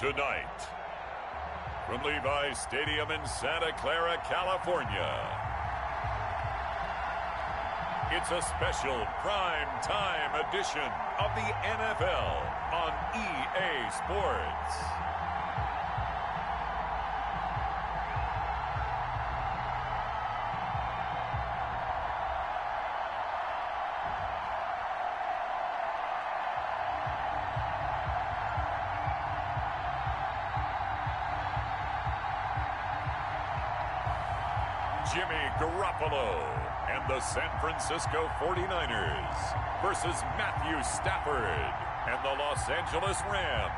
Tonight, from Levi's Stadium in Santa Clara, California, it's a special prime time edition of the NFL on EA Sports. Jimmy Garoppolo and the San Francisco 49ers versus Matthew Stafford and the Los Angeles Rams.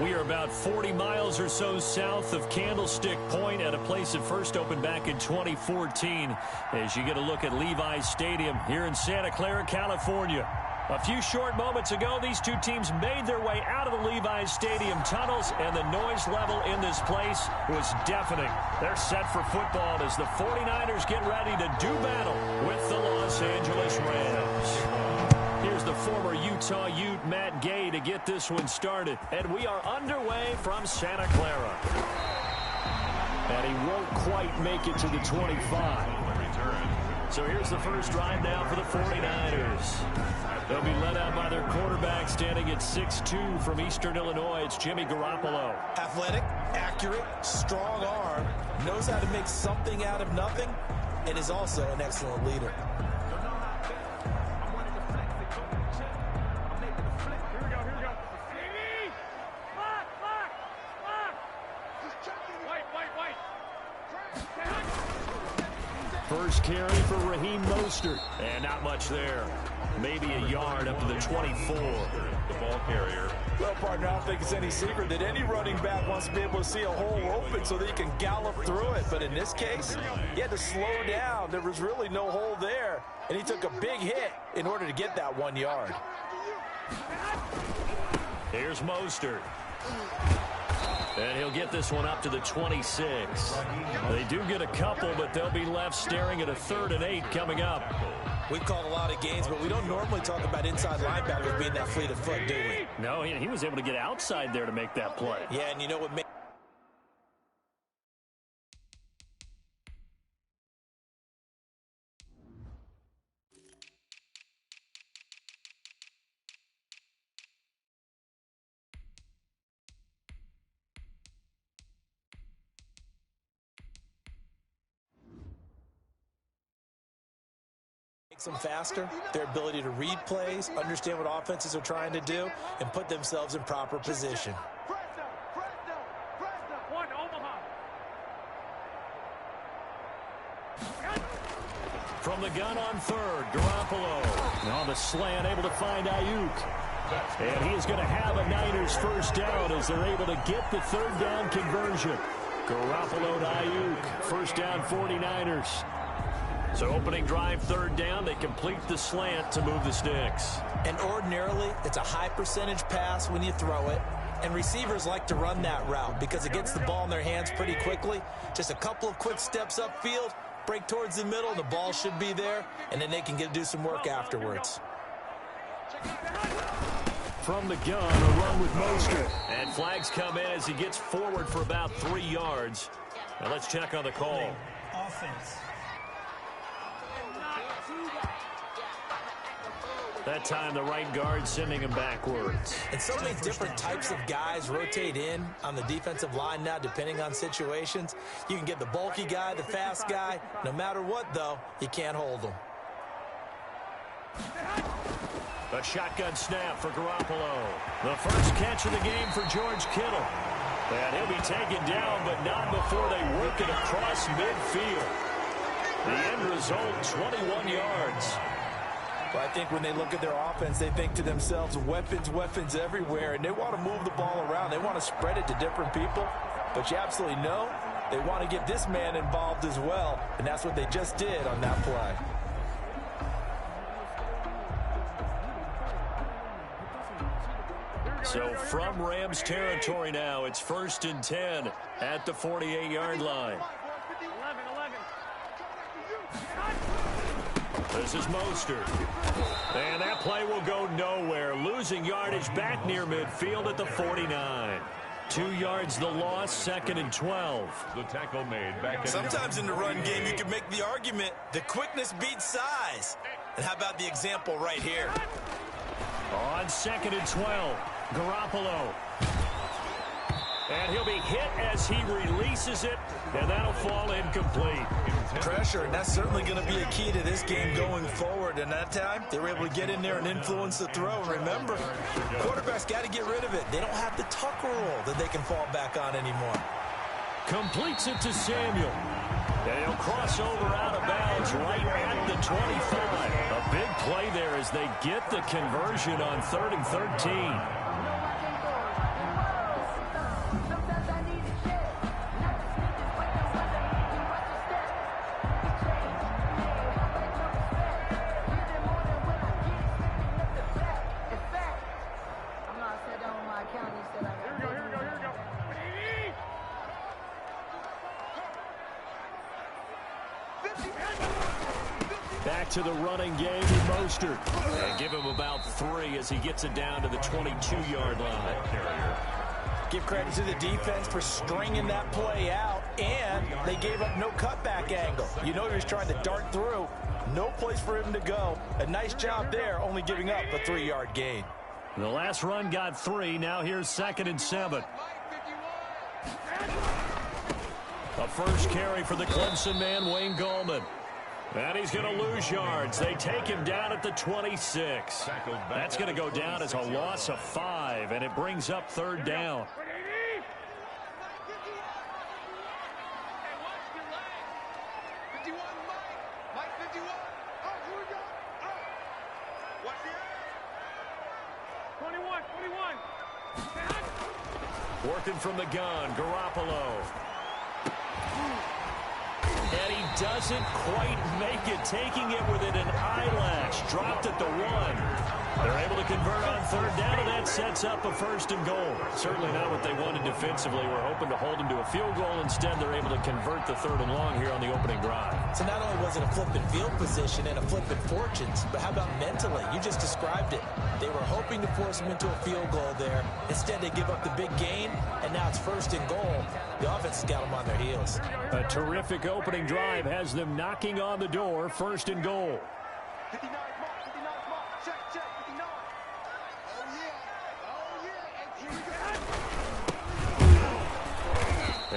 We are about 40 miles or so south of Candlestick Point at a place that first opened back in 2014 as you get a look at Levi's Stadium here in Santa Clara, California. A few short moments ago, these two teams made their way out of the Levi's Stadium tunnels, and the noise level in this place was deafening. They're set for football as the 49ers get ready to do battle with the Los Angeles Rams. Here's the former Utah Ute, Matt Gay, to get this one started. And we are underway from Santa Clara. And he won't quite make it to the 25. So here's the first drive now for the 49ers. They'll be led out by their quarterback standing at 6'2" from Eastern Illinois. It's Jimmy Garoppolo. Athletic, accurate, strong arm, knows how to make something out of nothing, and is also an excellent leader. First carry for Raheem Mostert. And not much there. Maybe a yard up to the 24. The ball carrier. Well, partner, I don't think it's any secret that any running back wants to be able to see a hole open so that he can gallop through it. But in this case, he had to slow down. There was really no hole there. And he took a big hit in order to get that 1 yard. Here's Mostert. And he'll get this one up to the 26. They do get a couple, but they'll be left staring at a 3rd and 8 coming up. We've called a lot of games, but we don't normally talk about inside linebackers being that fleet of foot, do we? No, he was able to get outside there to make that play. Yeah, and you know what makes... them faster, their ability to read plays, understand what offenses are trying to do, and put themselves in proper position. From the gun on 3rd, Garoppolo. On the slant, able to find Ayuk. And he is going to have a Niners first down as they're able to get the 3rd down conversion. Garoppolo to Ayuk. First down, 49ers. So opening drive, 3rd down, they complete the slant to move the sticks. And ordinarily, it's a high percentage pass when you throw it. And receivers like to run that route because it gets the ball in their hands pretty quickly. Just a couple of quick steps upfield, break towards the middle, the ball should be there, and then they can do some work afterwards. From the gun, a run with Mostert. And flags come in as he gets forward for about 3 yards. Now let's check on the call. Offense. That time, the right guard sending him backwards. And so many different types of guys rotate in on the defensive line now, depending on situations. You can get the bulky guy, the fast guy. No matter what, though, you can't hold them. A shotgun snap for Garoppolo. The first catch of the game for George Kittle. And he'll be taken down, but not before they work it across midfield. The end result, 21 yards. But I think when they look at their offense, they think to themselves, weapons everywhere, and they want to move the ball around. They want to spread it to different people. But you absolutely know they want to get this man involved as well, and that's what they just did on that play. So from Rams territory now, it's 1st and 10 at the 48-yard line. This is Mostert. And that play will go nowhere. Losing yardage back near midfield at the 49. 2 yards the loss, 2nd and 12. The tackle made back. Sometimes in the run game, you can make the argument the quickness beats size. And how about the example right here? On 2nd and 12, Garoppolo. And he'll be hit as he releases it, and that'll fall incomplete. Pressure, and that's certainly going to be a key to this game going forward. And that time, they were able to get in there and influence the throw. Remember, quarterbacks got to get rid of it. They don't have the tuck rule that they can fall back on anymore. Completes it to Samuel. And he'll cross over out of bounds right at the 25. A big play there as they get the conversion on 3rd and 13. Back to the running game with Mostert. And give him about 3 as he gets it down to the 22-yard line. Give credit to the defense for stringing that play out, and they gave up no cutback angle. You know he was trying to dart through. No place for him to go. A nice job there, only giving up a 3-yard gain. The last run got 3. Now here's 2nd and 7. A first carry for the Clemson man, Wayne Gallman. And he's going to lose yards. They take him down at the 26. That's going to go down as a loss of 5, and it brings up 3rd down. Working from the gun, Garoppolo. And he doesn't quite make it, taking it within an eyelash. Dropped at the 1. They're able to convert on 3rd down, and that sets up a 1st and goal. Certainly not what they wanted defensively. We're hoping to hold them to a field goal. Instead, they're able to convert the 3rd and long here on the opening drive. So not only was it a flipping field position and a flipping fortunes, but how about mentally? You just described it. They were hoping to force him into a field goal there. Instead, they give up the big gain, and now it's 1st and goal. The offense has got them on their heels. A terrific opening drive has them knocking on the door. 1st and goal. 59 mark, 59 mark, check, 59. Oh, yeah, here we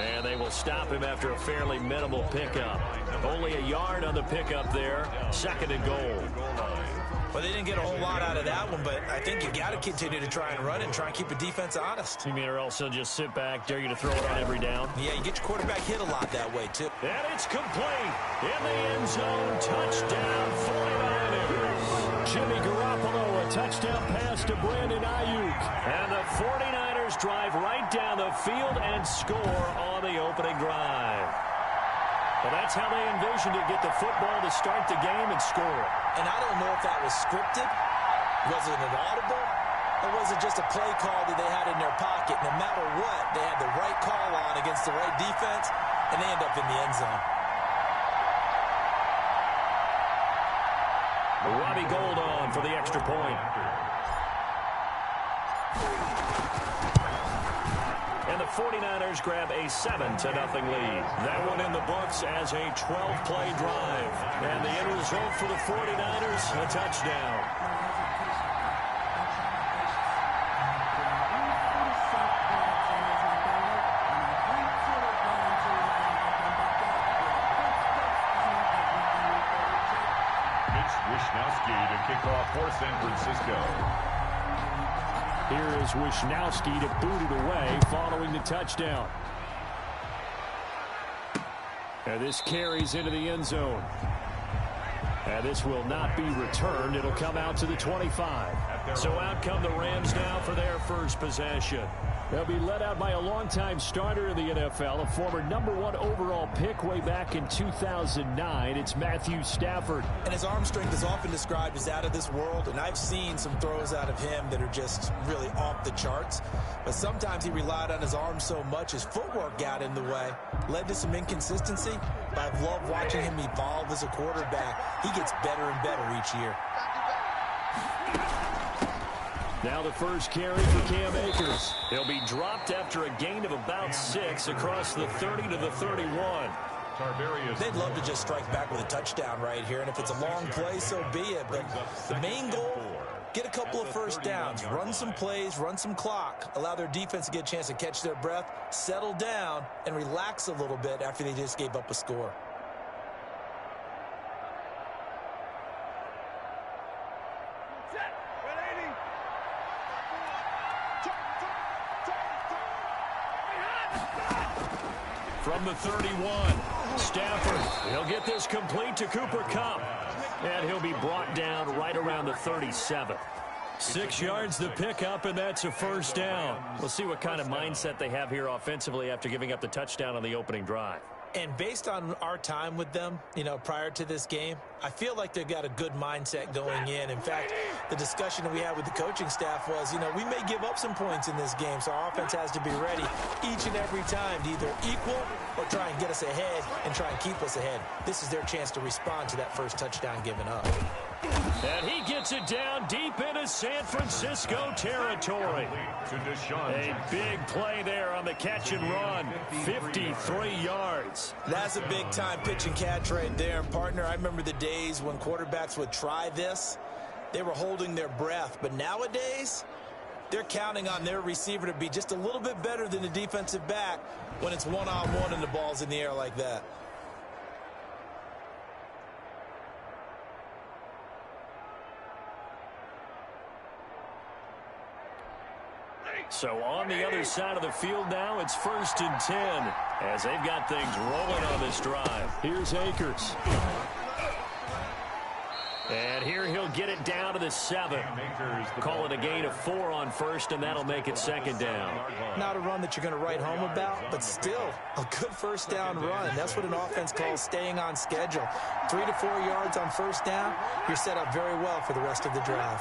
go. And they will stop him after a fairly minimal pickup. Only a yard on the pickup there. 2nd and goal. Well, they didn't get a whole lot out of that one, but I think you got to continue to try and run and try and keep the defense honest. You mean or else they'll just sit back, dare you to throw it on every down? Yeah, you get your quarterback hit a lot that way, too. And it's complete. In the end zone, touchdown, 49ers. Jimmy Garoppolo, a touchdown pass to Brandon Ayuk. And the 49ers drive right down the field and score on the opening drive. Well, that's how they envisioned it, get the football to start the game and score. And I don't know if that was scripted, was it an audible, or was it just a play call that they had in their pocket? No matter what, they had the right call on against the right defense, and they end up in the end zone. Robbie Gould on for the extra point. And the 49ers grab a 7-0 lead. That one in the books as a 12-play drive. And the end result for the 49ers, a touchdown. To kick off for San Francisco. Here is Wisnowski to boot it away following the touchdown. And this carries into the end zone. And this will not be returned. It'll come out to the 25. So out come the Rams now for their first possession. They'll be led out by a longtime starter in the NFL, a former #1 overall pick way back in 2009. It's Matthew Stafford. And his arm strength is often described as out of this world, and I've seen some throws out of him that are just really off the charts. But sometimes he relied on his arm so much, his footwork got in the way, led to some inconsistency. But I've loved watching him evolve as a quarterback. He gets better and better each year. Now the first carry for Cam Akers. He'll be dropped after a gain of about 6 across the 30 to the 31. They'd love to just strike back with a touchdown right here, and if it's a long play, so be it. But the main goal, get a couple of first downs, run some plays, run some clock, allow their defense to get a chance to catch their breath, settle down, and relax a little bit after they just gave up a score. From the 31, Stafford, he'll get this complete to Cooper Kupp. And he'll be brought down right around the 37. 6 yards the pickup, and that's a first down. We'll see what kind of mindset they have here offensively after giving up the touchdown on the opening drive. And based on our time with them, prior to this game, I feel like they've got a good mindset going in. In fact, the discussion that we had with the coaching staff was, we may give up some points in this game, so our offense has to be ready each and every time to either equal or try and get us ahead and try and keep us ahead. This is their chance to respond to that first touchdown given up. And he gets it down deep into San Francisco territory. A big play there on the catch and run. 53 yards. That's a big-time pitch and catch right there. And, partner, I remember the days when quarterbacks would try this. They were holding their breath. But nowadays, they're counting on their receiver to be just a little bit better than the defensive back when it's one-on-one and the ball's in the air like that. So on the other side of the field now, it's 1st and 10 as they've got things rolling on this drive. Here's Akers. And here he'll get it down to the 7. Call it a gain of 4 on first, and that'll make it 2nd down. Not a run that you're going to write home about, but still a good first down run. That's what an offense calls staying on schedule. 3 to 4 yards on first down, you're set up very well for the rest of the drive.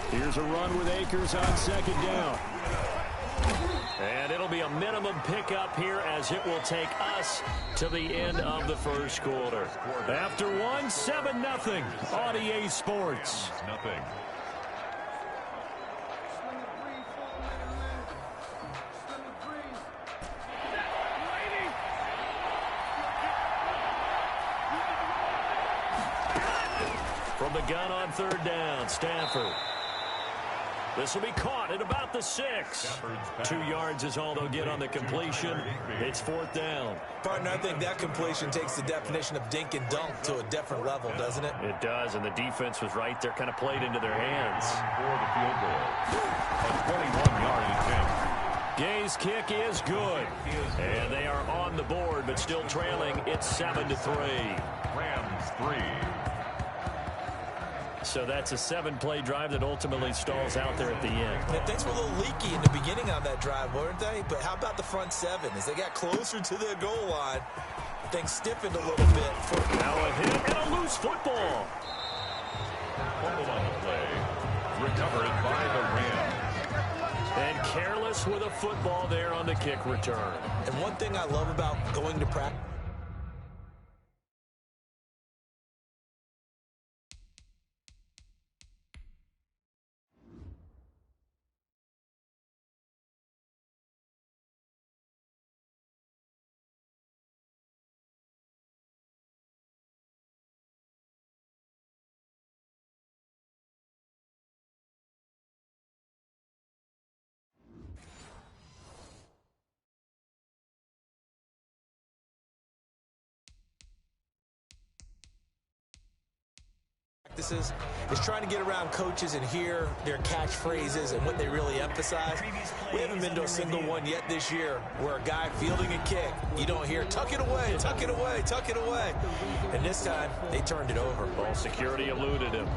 Here's a run with Akers on 2nd down. And it'll be a minimum pickup here as it will take us to the end of the first quarter. After 7-0 on EA Sports. From the gun on 3rd down, Stafford. This will be caught at about the 6. 2 yards is all they'll get on the completion. It's 4th down. Partner, I think that completion takes the definition of dink and dunk to a different level, doesn't it? It does, and the defense was right there, kind of played into their hands. For the field goal, a 21-yard attempt. Gay's kick is good. And they are on the board, but still trailing. It's 7-3. Rams 3. So that's a 7-play drive that ultimately stalls out there at the end. And things were a little leaky in the beginning on that drive, weren't they? But how about the front 7? As they got closer to the goal line, things stiffened a little bit. Now a hit and a loose football. Fumble on the play. Recovered by the Rams. And careless with a football there on the kick return. And one thing I love about going to practice, is trying to get around coaches and hear their catchphrases and what they really emphasize. We haven't been to a single one yet this year where a guy fielding a kick, you don't hear, tuck it away, tuck it away, tuck it away. And this time, they turned it over. Ball security eluded him.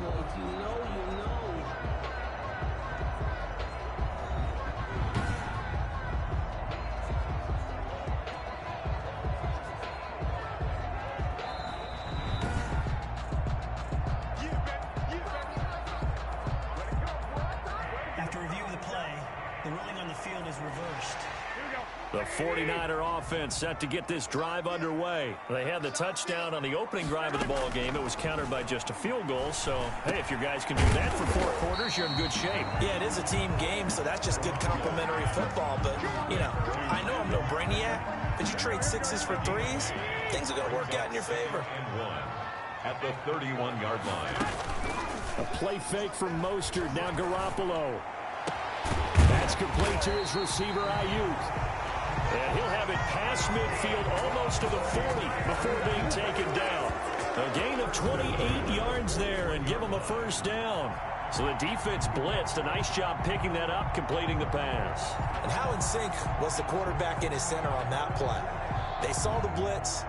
After review of the play, the ruling on the field is reversed. The 49er offense set to get this drive underway. They had the touchdown on the opening drive of the ball game. It was countered by just a field goal. So, hey, if your guys can do that for 4 quarters, you're in good shape. Yeah, it is a team game, so that's just good complementary football. But, you know, I know I'm no brainiac, but you trade 6s for 3s, things are going to work out in your favor. At the 31-yard line. A play fake from Mostert. Now Garoppolo. That's complete to his receiver, Ayuk. And he'll have it past midfield almost to the 40 before being taken down. A gain of 28 yards there and give him a first down. So the defense blitzed. A nice job picking that up, completing the pass. And how in sync was the quarterback in his center on that play? They saw the blitz,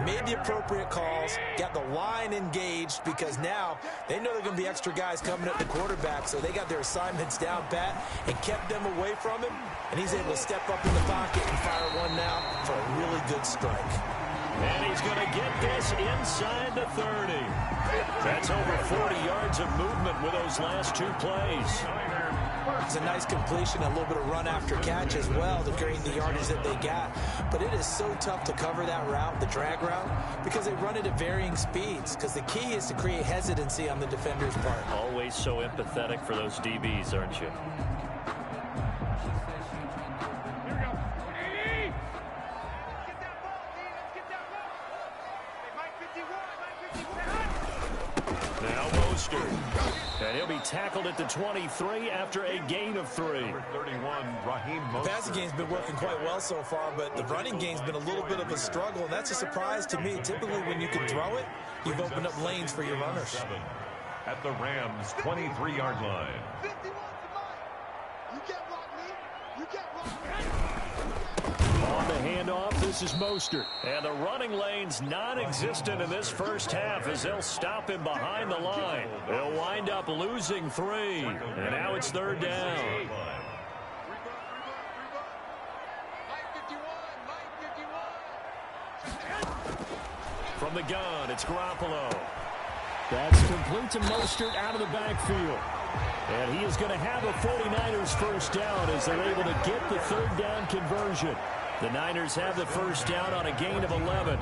made the appropriate calls, got the line engaged because now they know they're going to be extra guys coming at the quarterback, so they got their assignments down pat and kept them away from him, and he's able to step up in the pocket and fire one now for a really good strike. And he's going to get this inside the 30. That's over 40 yards of movement with those last 2 plays. It's a nice completion, a little bit of run after catch as well to create the yardage that they got. But it is so tough to cover that route, the drag route, because they run it at varying speeds. Because the key is to create hesitancy on the defender's part. Always so empathetic for those DBs, aren't you? Now Mostert. And he'll be tackled at the 23 after a gain of 3. Number 31, Raheem Mostert. The passing game's been working quite well so far, but the running game's been a little bit of a struggle, and that's a surprise to me. Typically, when you can throw it, you've opened up lanes for your runners. At the Rams' 23-yard line. 51 you can't block me. You can't block me. On the handoff, this is Mostert. And the running lane's non-existent in this first half as they'll stop him behind the line. They'll wind up losing 3. And now it's 3rd down. From the gun, it's Garoppolo. That's complete to Mostert out of the backfield. And he is going to have a 49ers first down as they're able to get the 3rd down conversion. The Niners have the first down on a gain of 11.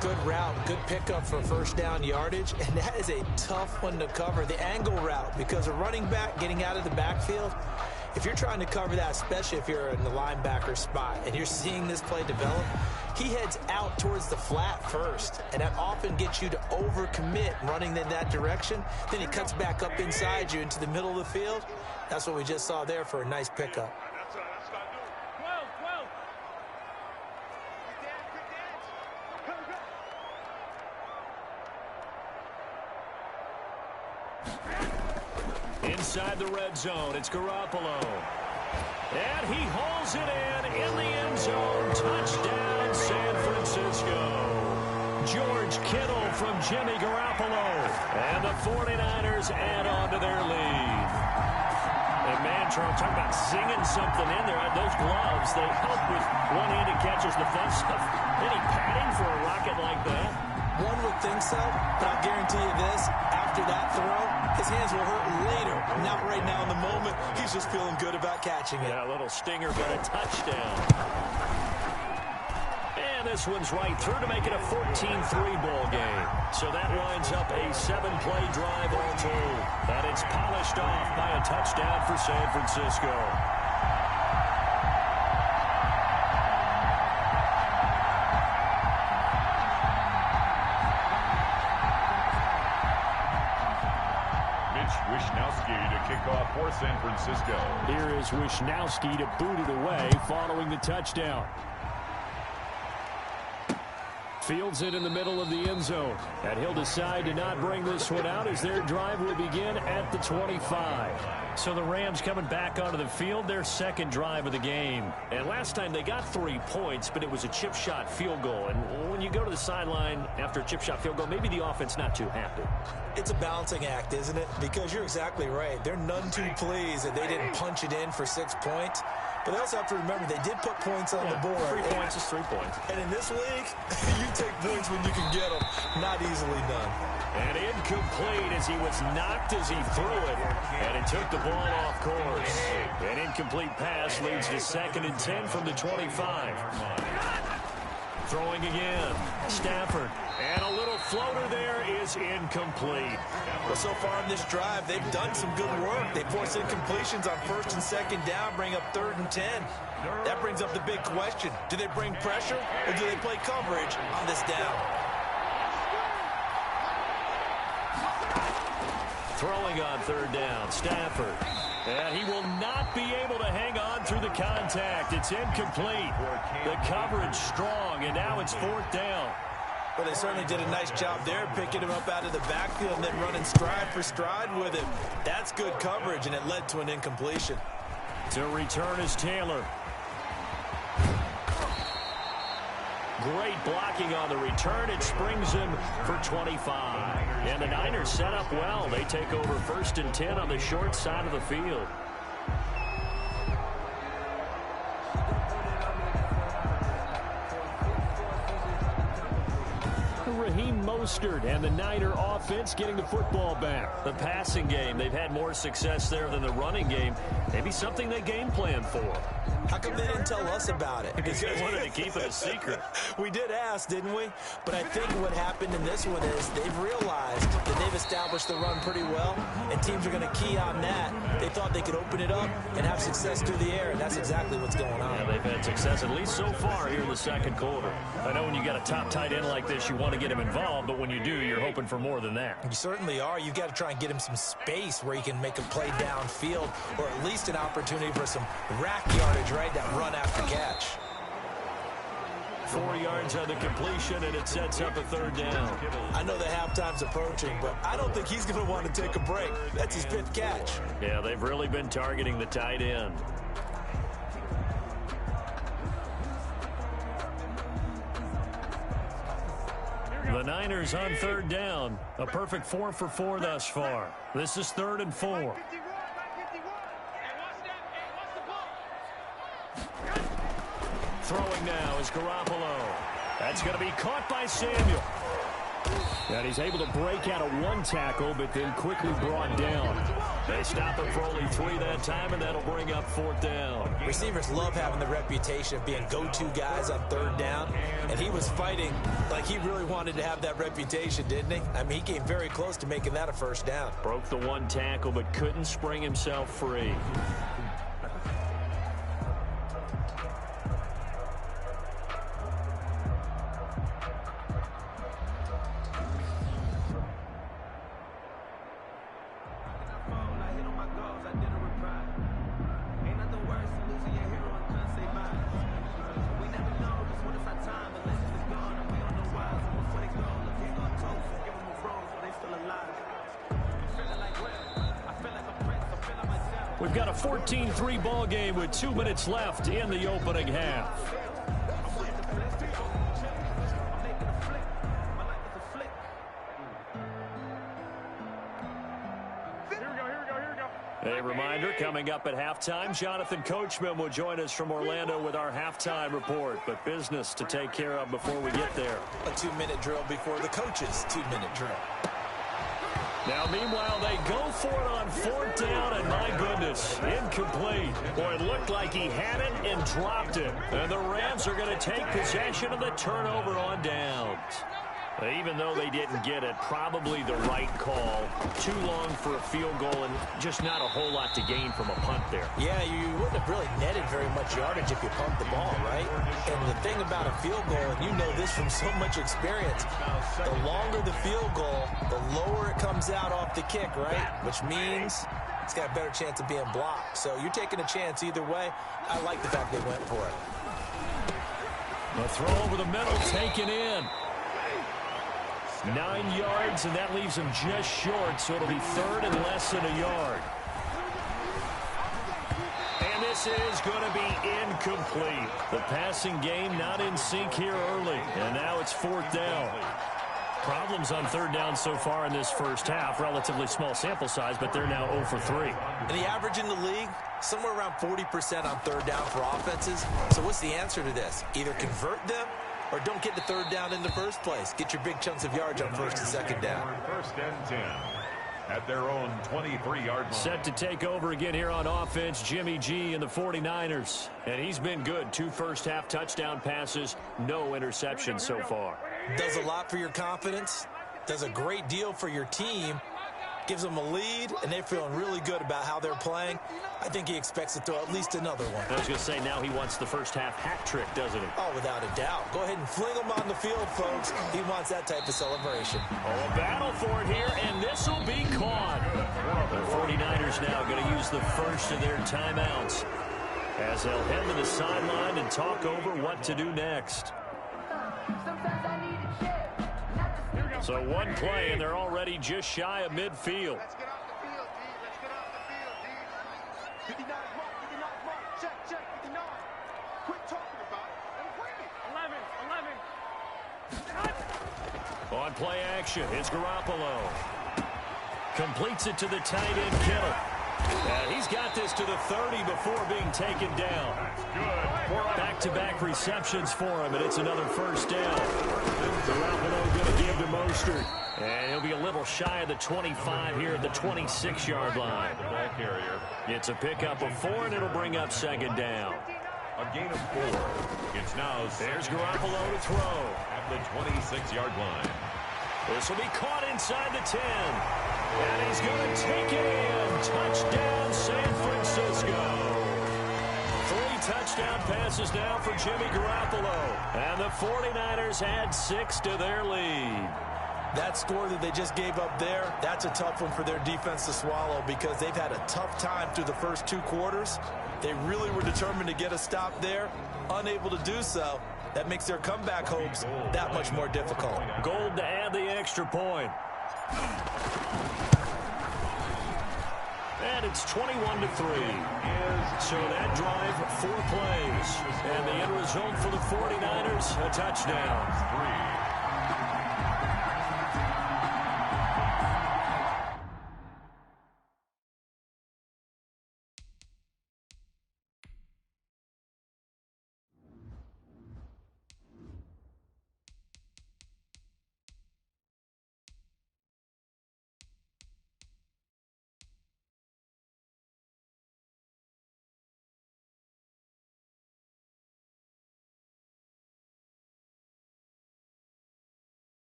Good route, good pickup for first down yardage, and that is a tough one to cover, the angle route, because a running back getting out of the backfield, if you're trying to cover that, especially if you're in the linebacker spot and you're seeing this play develop, he heads out towards the flat first, and that often gets you to overcommit running in that direction. Then he cuts back up inside you into the middle of the field. That's what we just saw there for a nice pickup. Inside the red zone, it's Garoppolo. And he hauls it in the end zone. Touchdown, San Francisco. George Kittle from Jimmy Garoppolo. And the 49ers add on to their lead. And man, Charles, talking about singing something in there. Those gloves, they help with one-handed catches, the fun stuff. Any padding for a rocket like that? One would think so, but I'll guarantee you this, after that throw, his hands will hurt later. Not right now in the moment. He's just feeling good about catching it. Yeah, a little stinger, but a touchdown. And this one's right through to make it a 14-3 ball game. So that winds up a 7-play drive all told. And it's polished off by a touchdown for San Francisco. Kickoff for San Francisco. Here is Wisnowski to boot it away following the touchdown. Fields it in the middle of the end zone. And he'll decide to not bring this one out as their drive will begin at the 25. So the Rams coming back onto the field, their 2nd drive of the game. And last time they got 3 points, but it was a chip shot field goal. And when you go to the sideline after a chip shot field goal, maybe the offense not too happy. It's a balancing act, isn't it? Because you're exactly right. They're none too pleased that they didn't punch it in for 6 points. But they also have to remember they did put points on the board. 3 points is 3 points. And in this league, you take points when you can get them. Not easily done. And incomplete as he was knocked as he threw it. And it took the ball off course. An incomplete pass leads to 2nd and 10 from the 25. Throwing again. Stafford. And a little floater there is incomplete. Well, so far in this drive, they've done some good work. They force incompletions on 1st and 2nd down, bring up 3rd and 10. That brings up the big question. Do they bring pressure or do they play coverage on this down? Throwing on 3rd down, Stafford. And he will not be able to hang on through the contact. It's incomplete. The coverage strong, and now it's 4th down. Well, they certainly did a nice job there, picking him up out of the backfield and then running stride for stride with him. That's good coverage, and it led to an incompletion. To return is Taylor. Great blocking on the return. It springs him for 25. And the Niners set up well. They take over 1st and 10 on the short side of the field. Raheem Mostert and the Niner offense getting the football back. The passing game, they've had more success there than the running game. Maybe something they game plan for. How come they didn't tell us about it? Because they wanted to keep it a secret. We did ask, didn't we? But I think what happened in this one is they've realized that they've established the run pretty well, and teams are going to key on that. They thought they could open it up and have success through the air, and that's exactly what's going on. Yeah, they've had success, at least so far, here in the 2nd quarter. I know when you got a top tight end like this, you want to get him involved, but when you do, you're hoping for more than that. You certainly are. You've got to try and get him some space where he can make a play downfield, or at least an opportunity for some rack yardage, right? That run after catch. 4 yards on the completion, and it sets up a 3rd down. I know the halftime's approaching, but I don't think he's going to want to take a break. That's his 5th catch. Yeah, they've really been targeting the tight end. The Niners on 3rd down. A perfect 4 for 4 thus far. This is 3rd and 4. Throwing now is Garoppolo. That's going to be caught by Samuel. And he's able to break out of 1 tackle, but then quickly brought down. They stop him for only 3 that time, and that'll bring up 4th down. Receivers love having the reputation of being go-to guys on 3rd down, and he was fighting like he really wanted to have that reputation, didn't he? I mean, he came very close to making that a 1st down. Broke the 1 tackle, but couldn't spring himself free. We've got a 14-3 ball game with 2 minutes left in the opening half. A reminder, coming up at halftime, Jonathan Coachman will join us from Orlando with our halftime report. But business to take care of before we get there. A 2-minute drill before the coach's 2-minute drill. Now, meanwhile, they go for it on 4th down, and my goodness, incomplete. Boy, it looked like he had it and dropped it. And the Rams are going to take possession of the turnover on downs. Even though they didn't get it, probably the right call. Too long for a field goal and just not a whole lot to gain from a punt there. Yeah, you wouldn't have really netted very much yardage if you pumped the ball, right? And the thing about a field goal, and you know this from so much experience, the longer the field goal, the lower it comes out off the kick, right? Which means it's got a better chance of being blocked. So you're taking a chance either way. I like the fact they went for it. A throw over the middle, taken in. 9 yards, and that leaves him just short, so it'll be 3rd and less than a yard. And this is going to be incomplete. The passing game not in sync here early, and now it's 4th down. Problems on third down so far in this first half. Relatively small sample size, but they're now 0 for 3. And the average in the league, somewhere around 40% on third down for offenses. So what's the answer to this? Either convert them or don't get to third down in the first place. Get your big chunks of yards on first and second down. First and 10 at their own 23-yard line. Set to take over again here on offense, Jimmy G and the 49ers. And he's been good. 2 first-half touchdown passes, no interceptions so far. Does a lot for your confidence. Does a great deal for your team. Gives them a lead, and they're feeling really good about how they're playing. I think he expects to throw at least another one. I was going to say, now he wants the first-half hat trick, doesn't he? Oh, without a doubt. Go ahead and fling him on the field, folks. He wants that type of celebration. Oh, a battle for it here, and this will be caught. The 49ers now going to use the first of their timeouts as they'll head to the sideline and talk over what to do next. So one play, and they're already just shy of midfield. Let's get off the field, D. Let's get off the field, D. 59 mark, 59 mark. Check, 59. Quit talking about it and bring it. 11. On play action, it's Garoppolo. Completes it to the tight end, Kittle. And he's got this to the 30 before being taken down. Back-to-back receptions for him, and it's another first down. Garoppolo going to give to Mostert. And he'll be a little shy of the 25 here at the 26-yard line. The ball carrier. It's a pickup of 4, and it'll bring up second down. A gain of 4. It's now There's Garoppolo to throw. at the 26-yard line. This will be caught inside the 10. And he's going to take it in. Touchdown, San Francisco. 3 touchdown passes now for Jimmy Garoppolo. And the 49ers add 6 to their lead. That score that they just gave up there, that's a tough one for their defense to swallow because they've had a tough time through the first 2 quarters. They really were determined to get a stop there, unable to do so. That makes their comeback hopes that much more difficult. Gold to add the extra point. And it's 21-3. So that drive, 4 plays. And the end result for the 49ers, a touchdown.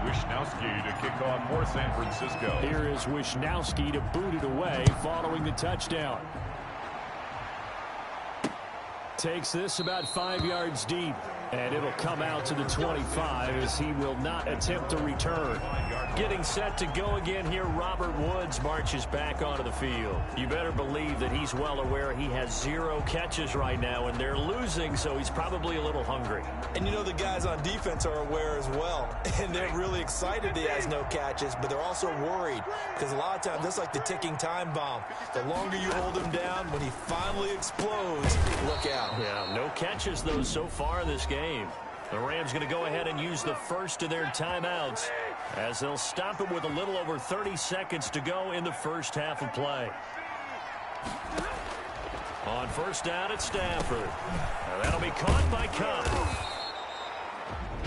Wishnowsky to kick off for San Francisco. Here is Wishnowsky to boot it away following the touchdown. Takes this about 5 yards deep, and it'll come out to the 25 as he will not attempt to return. Getting set to go again here, Robert Woods marches back onto the field. You better believe that he's well aware he has 0 catches right now, and they're losing, so he's probably a little hungry. And you know the guys on defense are aware as well, and they're really excited he has no catches, but they're also worried because a lot of times that's like the ticking time bomb. The longer you hold him down, when he finally explodes, look out. Yeah, no catches, though, so far in this game. The Rams going to go ahead and use the first of their timeouts as they'll stop it with a little over 30 seconds to go in the first half of play. On first down at Stafford. Now that'll be caught by Cup.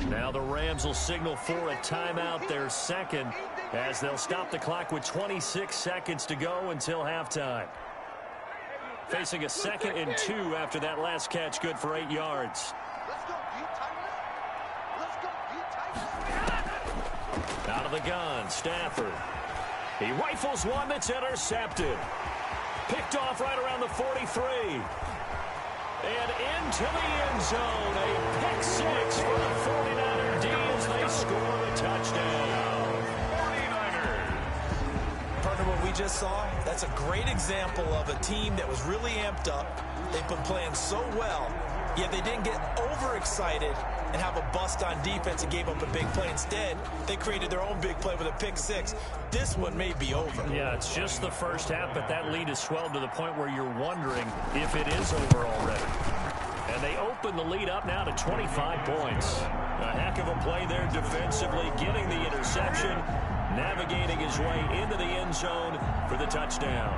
Now the Rams will signal for a timeout, their second, as they'll stop the clock with 26 seconds to go until halftime. Facing a 2nd and 2 after that last catch, good for 8 yards. Out of the gun, Stafford. He rifles one that's intercepted. Picked off right around the 43. And into the end zone. A pick six for the 49er D as they score a touchdown. 49ers. Partner, what we just saw, that's a great example of a team that was really amped up. They've been playing so well, yet they didn't get overexcited and have a bust on defense and gave up a big play. Instead, they created their own big play with a pick six. This one may be over. Yeah, it's just the first half, but that lead has swelled to the point where you're wondering if it is over already. And they open the lead up now to 25 points. A heck of a play there defensively, getting the interception, navigating his way into the end zone for the touchdown.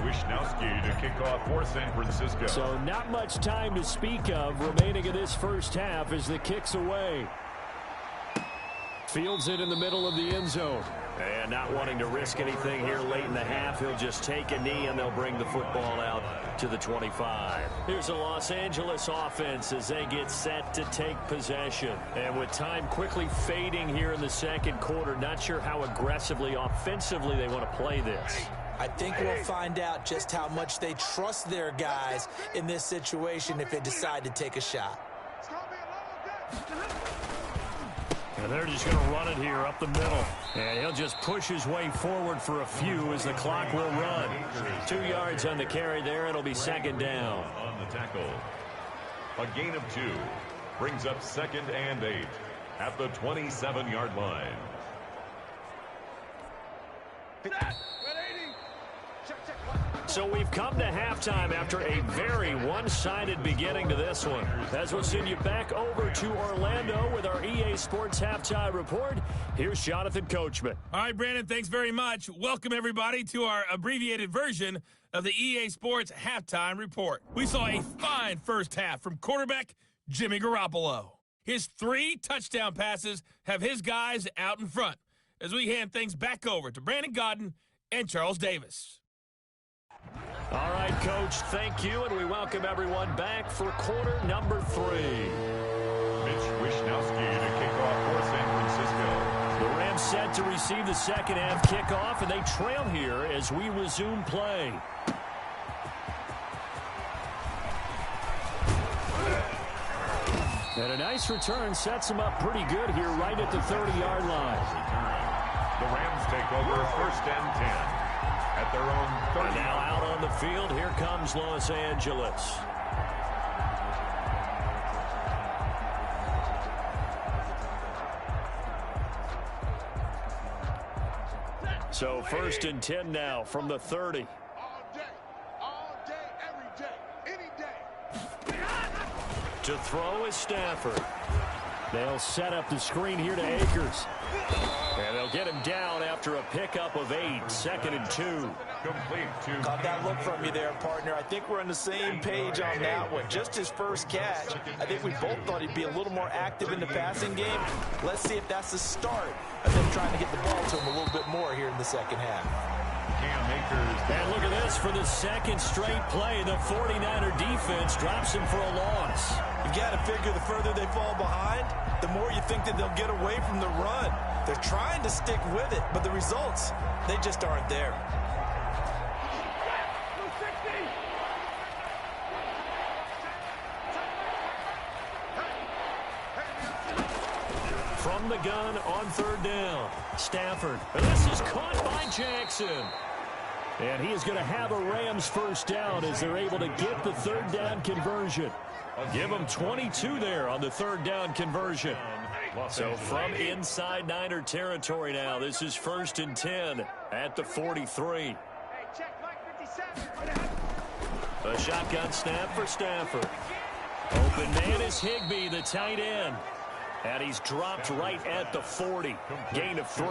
Wishnowski to kick off for San Francisco. So not much time to speak of remaining in this first half as the kick's away. Fields it in the middle of the end zone. And not wanting to risk anything here late in the half, he'll just take a knee and they'll bring the football out to the 25. Here's a Los Angeles offense as they get set to take possession. And with time quickly fading here in the second quarter, not sure how aggressively, offensively they want to play this. I think we'll find out just how much they trust their guys in this situation if they decide to take a shot. And they're just going to run it here up the middle. And he'll just push his way forward for a few as the clock will run. 2 yards on the carry there. It'll be second down. On the tackle. A gain of 2 brings up 2nd and 8 at the 27-yard line. So we've come to halftime after a very one-sided beginning to this one. As we'll send you back over to Orlando with our EA Sports Halftime Report, here's Jonathan Coachman. All right, Brandon, thanks very much. Welcome, everybody, to our abbreviated version of the EA Sports Halftime Report. We saw a fine first half from quarterback Jimmy Garoppolo. His 3 touchdown passes have his guys out in front as we hand things back over to Brandon Godden and Charles Davis. All right, Coach, thank you, and we welcome everyone back for quarter number 3. Mitch Wishnowski to kick off for San Francisco. The Rams set to receive the second half kickoff, and they trail here as we resume play. And a nice return sets them up pretty good here right at the 30-yard line. The Rams take over 1st and 10. At their own 30. And now out on the field, here comes Los Angeles. So 1st and 10 now from the 30. All day, every day, any day. To throw is Stafford. They'll set up the screen here to Akers. And they'll get him down after a pickup of 8, 2nd and 2. Complete to Got that look from you there, partner. I think we're on the same page on that one. Just his first catch. I think we both thought he'd be a little more active in the passing game. Let's see if that's the start of them trying to get the ball to him a little bit more here in the second half. Cam Akers. And look at this for the second straight play. The 49er defense drops him for a loss. You got to figure the further they fall behind, the more you think that they'll get away from the run. They're trying to stick with it, but the results, they just aren't there. From the gun on 3rd down, Stafford. And this is caught by Jackson. And he is going to have a Rams first down as they're able to get the 3rd down conversion. Give them 22 there on the 3rd down conversion. So from inside Niner territory now, this is 1st and 10 at the 43. A shotgun snap for Stafford. Open man is Higbee, the tight end. And he's dropped right at the 40. Gain of 3.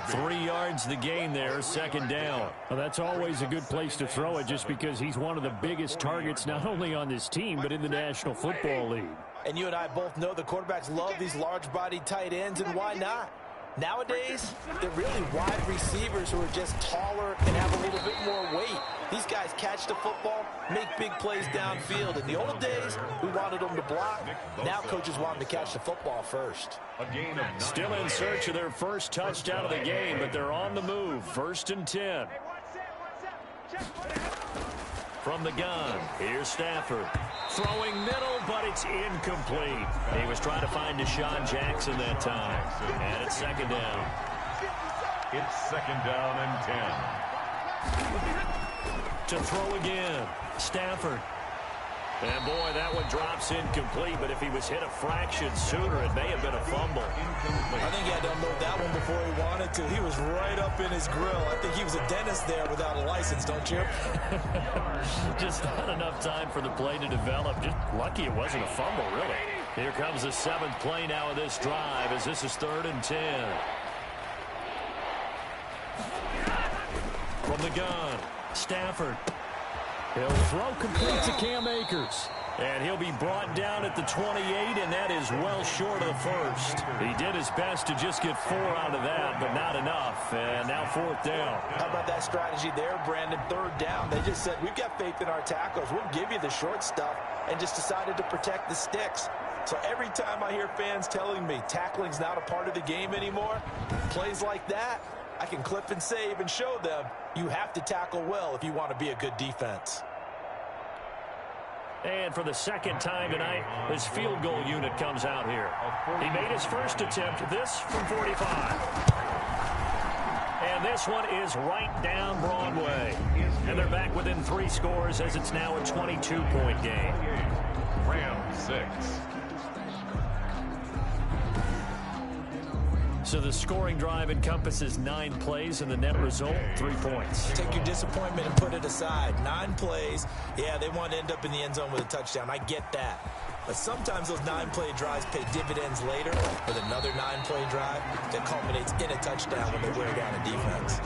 3 yards the gain there, 2nd down. Well, that's always a good place to throw it just because he's one of the biggest targets not only on this team but in the National Football League. And you and I both know the quarterbacks love these large-bodied tight ends, and why not? Nowadays, they're really wide receivers who are just taller and have a little bit more weight. These guys catch the football, make big plays downfield. In the old days, we wanted them to block. Now coaches want them to catch the football first. Still in search of their first touchdown of the game, but they're on the move. 1st and 10. From the gun, here's Stafford. Throwing middle, but it's incomplete. He was trying to find Deshaun Jackson that time. And it's 2nd down. It's 2nd down and 10. To throw again, Stafford. And boy, that one drops incomplete, but if he was hit a fraction sooner, it may have been a fumble. I think he had to unload that one before he wanted to. He was right up in his grill. I think he was a dentist there without a license, don't you? Just not enough time for the play to develop. Just lucky it wasn't a fumble, really. Here comes the 7th play now of this drive as this is 3rd and 10. From the gun, Stafford. He'll throw complete to Cam Akers. And he'll be brought down at the 28, and that is well short of the first. He did his best to just get 4 out of that, but not enough. And now 4th down. How about that strategy there, Brandon? 3rd down. They just said, we've got faith in our tackles. We'll give you the short stuff, and just decided to protect the sticks. So every time I hear fans telling me tackling's not a part of the game anymore, plays like that, I can clip and save and show them you have to tackle well if you want to be a good defense. And for the 2nd time tonight, his field goal unit comes out here. He made his first attempt, this from 45. And this one is right down Broadway. And they're back within 3 scores as it's now a 22-point game. Rams 6. So the scoring drive encompasses 9 plays, and the net result, 3 points. Take your disappointment and put it aside. 9 plays. Yeah, they want to end up in the end zone with a touchdown. I get that. But sometimes those 9-play drives pay dividends later with another 9-play drive that culminates in a touchdown when they wear down a defense.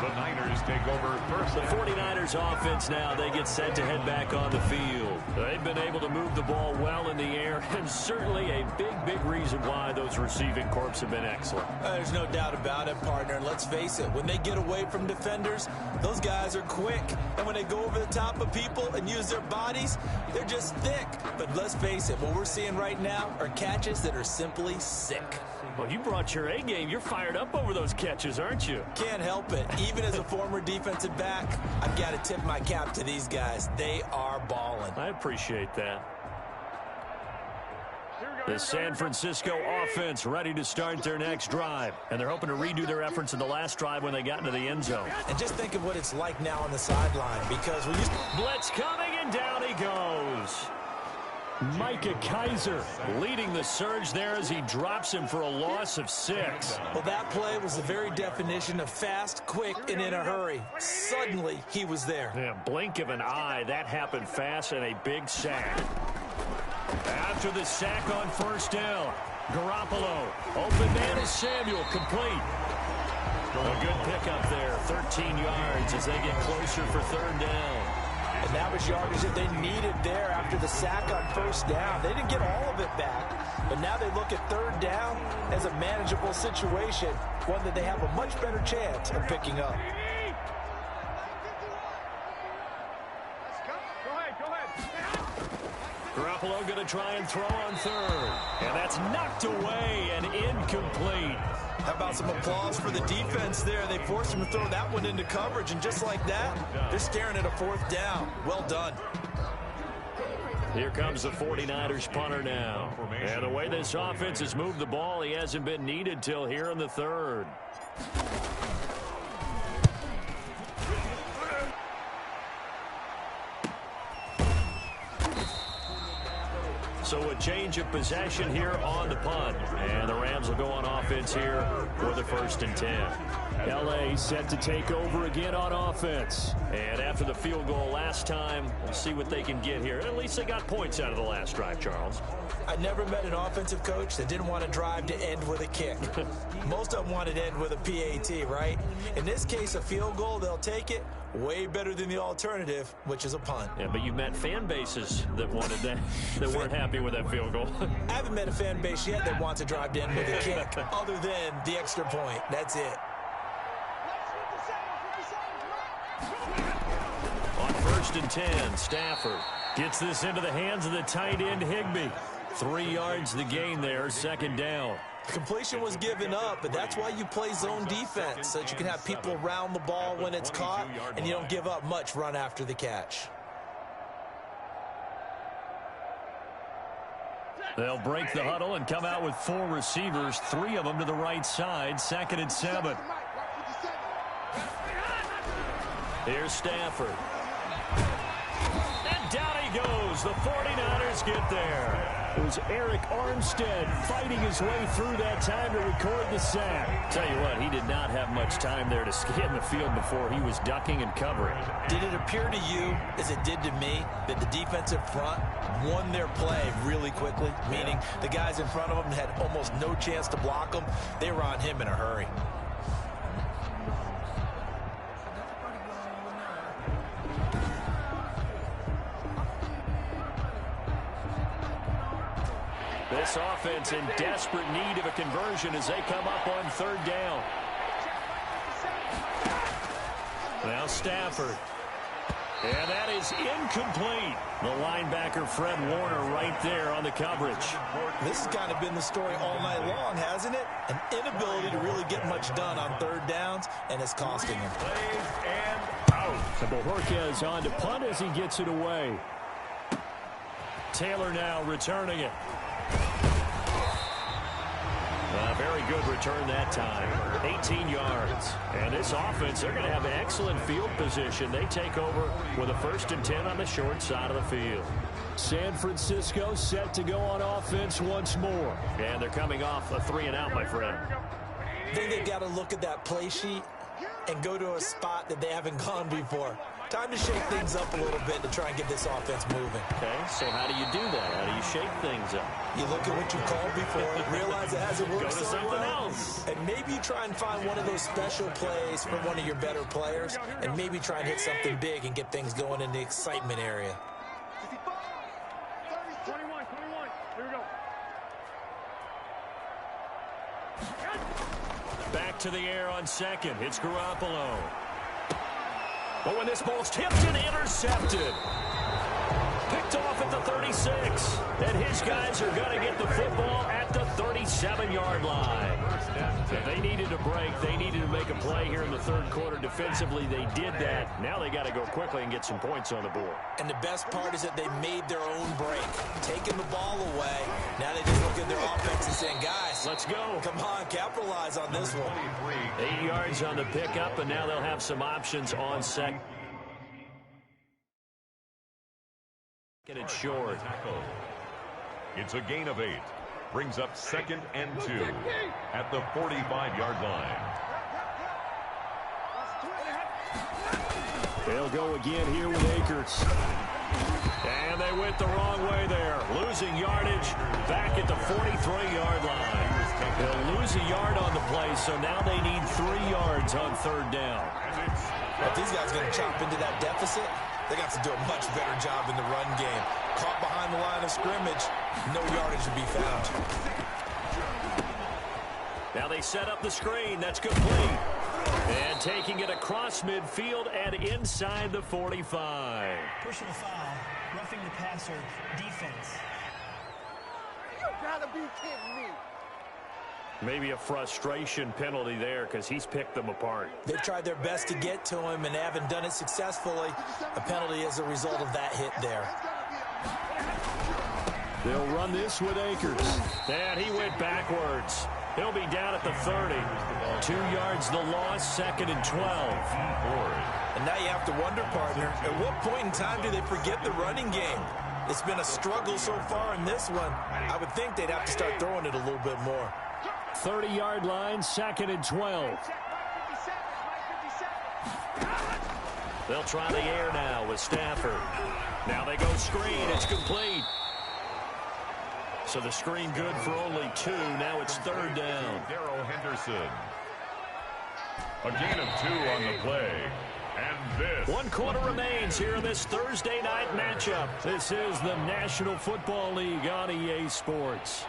The Niners take over first. The 49ers offense now, they get set to head back on the field. They've been able to move the ball well in the air, and certainly a big reason why those receiving corps have been excellent. There's no doubt about it, partner. And let's face it, when they get away from defenders, those guys are quick. And when they go over the top of people and use their bodies, they're just thick. But let's face it, what we're seeing right now are catches that are simply sick. Well, you brought your A game. You're fired up over those catches, aren't you? Can't help it. Even as a former defensive back, I've got to tip my cap to these guys. They are balling. I appreciate that. The San Francisco offense ready to start their next drive. And they're hoping to redo their efforts in the last drive when they got into the end zone. And just think of what it's like now on the sideline, because we used to... Blitz coming, and down he goes. Micah Kaiser leading the surge there as he drops him for a loss of 6. Well, that play was the very definition of fast, quick, and in a hurry. Suddenly, he was there. Yeah, blink of an eye, that happened fast, and a big sack. After the sack on 1st down, Garoppolo, open man is Samuel, complete. A good pickup there, 13 yards as they get closer for 3rd down. And that was yardage that they needed there after the sack on 1st down. They didn't get all of it back, but now they look at 3rd down as a manageable situation, one that they have a much better chance of picking up. Garoppolo going to try and throw on 3rd. And that's knocked away and incomplete. How about some applause for the defense there? They forced him to throw that one into coverage, and just like that, they're staring at a 4th down. Well done. Here comes the 49ers punter now. And the way this offense has moved the ball, he hasn't been needed till here in the 3rd. So a change of possession here on the punt. And the Rams will go on offense here for the 1st and 10. L.A. set to take over again on offense. And after the field goal last time, we'll see what they can get here. At least they got points out of the last drive, Charles. I never met an offensive coach that didn't want to drive to end with a kick. Most of them wanted to end with a PAT, right? In this case, a field goal, they'll take it. Way better than the alternative, which is a punt. Yeah, but you met fan bases that wanted that, that weren't happy with that field goal. I haven't met a fan base yet that wants to drive in with a kick other than the extra point. That's it. On 1st and 10, Stafford gets this into the hands of the tight end, Higbee. 3 yards the gain there, 2nd down. Completion was given up, but that's why you play zone defense, so that you can have people around the ball when it's caught, and you don't give up much run after the catch. They'll break the huddle and come out with 4 receivers, 3 of them to the right side, 2nd and 7. Here's Stafford. And down he goes. The 49ers get there. It was Eric Armstead fighting his way through that time to record the sack. Tell you what, he did not have much time there to scan the field before he was ducking and covering. Did it appear to you, as it did to me, that the defensive front won their play really quickly? Meaning the guys in front of them had almost no chance to block them. They were on him in a hurry. This offense in desperate need of a conversion as they come up on 3rd down. Now Stafford. And that is incomplete. The linebacker, Fred Warner, right there on the coverage. This has kind of been the story all night long, hasn't it? An inability to really get much done on 3rd downs, and it's costing them. And out. So Bojorquez on to punt as he gets it away. Taylor now returning it. A very good return that time. 18 yards. And this offense, they're going to have an excellent field position. They take over with a 1st and 10 on the short side of the field. San Francisco set to go on offense once more. And they're coming off a 3 and out, my friend. I think they've got to look at that play sheet and go to a spot that they haven't gone before. Time to shake things up a little bit to try and get this offense moving. Okay, so how do you do that? How do you shake things up? You look at what you called before, realize it hasn't worked Go to so something well, else. and maybe you try and find one of those special plays for one of your better players, and maybe try and hit something big and get things going in the excitement area. 21. Here we go. Back to the air on 2nd. It's Garoppolo. But when this ball's tipped and intercepted. Picked off at the 36. And his guys are going to get the football at the 37-yard line. If they needed a break, they needed to make a play here in the 3rd quarter. Defensively, they did that. Now they got to go quickly and get some points on the board. And the best part is that they made their own break, taking the ball away. Now they just look at their offense and saying, guys, let's go. Come on, capitalize on this one. 8 yards on the pickup, and now they'll have some options on 2nd. Get it short. It's a gain of 8. Brings up 2nd and 2 at the 45-yard line. They'll go again here with Akers. And they went the wrong way there. Losing yardage back at the 43-yard line. They'll lose a yard on the play, so now they need 3 yards on 3rd down. If these guys are going to chop into that deficit, they got to do a much better job in the run game. Caught behind the line of scrimmage, no yardage to be found. Now they set up the screen. That's complete. And taking it across midfield and inside the 45. Personal foul, roughing the passer, defense. You gotta be kidding me. Maybe a frustration penalty there because he's picked them apart. They've tried their best to get to him and haven't done it successfully. A penalty as a result of that hit there. They'll run this with Akers. And he went backwards. He'll be down at the 30. 2 yards the loss, 2nd and 12. And now you have to wonder, partner, at what point in time do they forget the running game? It's been a struggle so far in this one. I would think they'd have to start throwing it a little bit more. 30-yard line, 2nd and 12. They'll try the air now with Stafford. Now they go screen. It's complete. So the screen good for only 2. Now it's 3rd down. Darrell Henderson. A gain of 2 on the play. And this. 1 quarter remains here in this Thursday night matchup. This is the National Football League on EA Sports.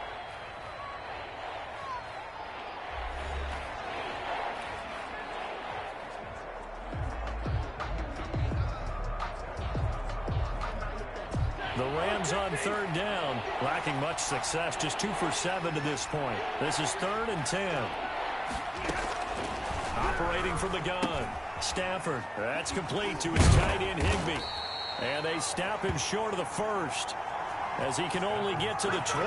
The Rams on 3rd down, lacking much success, just 2 for 7 to this point. This is 3rd and 10. Operating from the gun, Stafford. That's complete to his tight end, Higbee. And they stop him short of the first, as he can only get to the 20.